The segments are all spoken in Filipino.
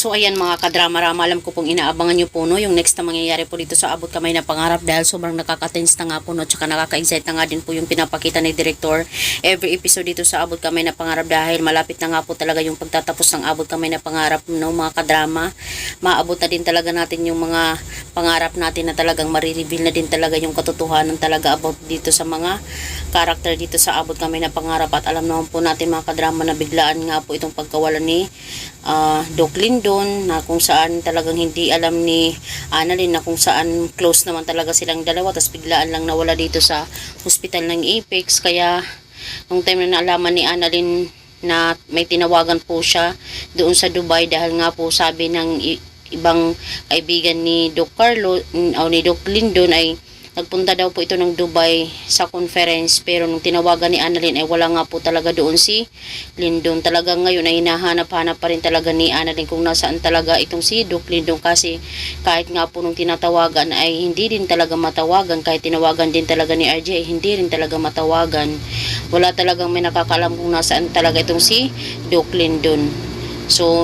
So ayan mga kadrama-rama, alam ko pong inaabangan nyo po no, yung next na mangyayari po dito sa Abot Kamay na Pangarap dahil sobrang nakaka-tense na nga po no, tsaka nakaka-excite na nga din po yung pinapakita ni Director every episode dito sa Abot Kamay na Pangarap dahil malapit na nga po talaga yung pagtatapos ng Abot Kamay na Pangarap no mga kadrama. Maabot na din talaga natin yung mga pangarap natin na talagang marireveal na din talaga yung katotohanan talaga about dito sa mga character dito sa Abot Kamay na Pangarap at alam naman po natin mga kadrama na biglaan nga po itong pagkawalan ni Doc Lindon na kung saan talagang hindi alam ni Annalyn na kung saan close naman talaga silang dalawa tapos biglaan lang nawala dito sa hospital ng Apex. Kaya nung time na naalaman ni Annalyn na may tinawagan po siya doon sa Dubai dahil nga po sabi ng ibang kaibigan ni Doc Carlo o ni Doc Lindon ay nagpunta daw po ito ng Dubai sa conference pero nung tinawagan ni Annalyn ay wala nga po talaga doon si Lindon. Talagang ngayon ay hinahanap-hanap pa rin talaga ni Annalyn kung nasaan talaga itong si Doc Lindon kasi kahit nga po nung tinatawagan ay hindi din talaga matawagan, kahit tinawagan din talaga ni RJ ay hindi rin talaga matawagan. Wala talagang may nakakaalam kung nasaan talaga itong si Doc Lindon. So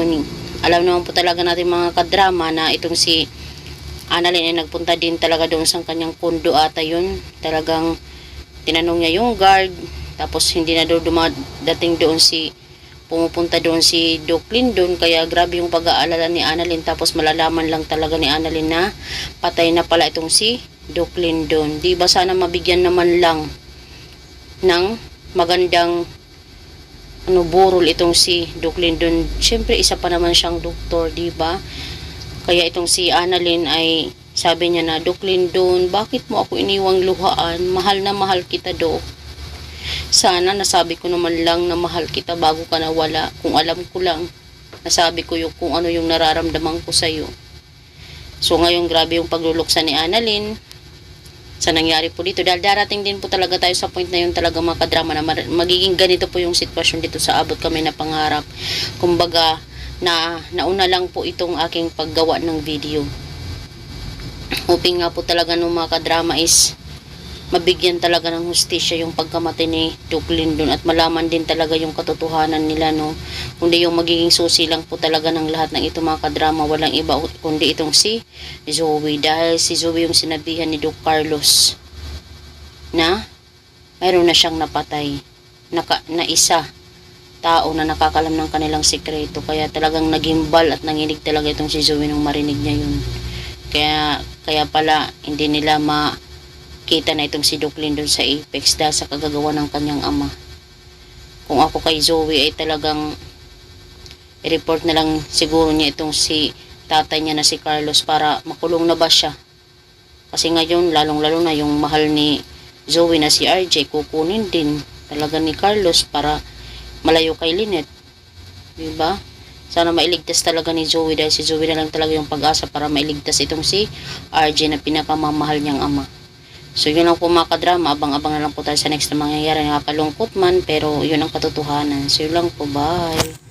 alam naman po talaga natin mga kadrama na itong si Annalyn ay nagpunta din talaga doon sa kanyang kondo ata yun. Talagang tinanong niya yung guard. Tapos hindi na doon dumadating doon pumupunta doon si Doc Lindon. Kaya grabe yung pag-aalala ni Annalyn. Tapos malalaman lang talaga ni Annalyn na patay na pala itong si Doc Lindon. Di ba sana mabigyan naman lang ng magandang burol itong si Doc Lindon. Siyempre isa pa naman siyang doktor, di ba? Kaya itong si Annalyn ay sabi niya na, Doc Lindon, bakit mo ako iniwang luhaan? Mahal na mahal kita, Doc. Sana nasabi ko naman lang na mahal kita bago ka nawala. Kung alam ko lang, nasabi ko yung kung ano yung nararamdaman ko sa'yo. So ngayon grabe yung pagluluksa ni Annalyn sa nangyari po dito. Dahil darating din po talaga tayo sa point na yun talaga mga kadrama na magiging ganito po yung sitwasyon dito sa Abot Kamay na Pangarap. Kumbaga, nauna lang po itong aking paggawa ng video. Hoping nga po talaga ng mga kadrama is mabigyan talaga ng hustisya yung pagkamatay ni Doc Lindon at malaman din talaga yung katotohanan nila no. Kundi yung magiging susi lang po talaga ng lahat ng ito mga kadrama, walang iba kundi itong si Zoe. Dahil si Zoe yung sinabihan ni Doc Carlos na mayroon na siyang napatay na isa tao na nakakalam ng kanilang sikreto. Kaya talagang nagimbal at nanginig talaga itong si Zoe nung marinig niya yun. Kaya pala hindi nila makita na itong si Doc Lindon sa Apex dahil sa kagagawa ng kanyang ama. Kung ako kay Zoe ay talagang i-report na lang siguro niya itong si tatay niya na si Carlos para makulong na ba siya. Kasi ngayon lalong lalo na yung mahal ni Zoe na si RJ kukunin din talaga ni Carlos para malayo kay Lynette, diba? Sana mailigtas talaga ni Zoe dahil si Zoe na lang talaga yung pag-asa para mailigtas itong si RJ na pinakamamahal niyang ama. So yun lang po mga kadrama, abang-abang na lang po tayo sa next na mangyayari. Nakakalungkot man pero yun ang katotohanan. So yun lang po, bye.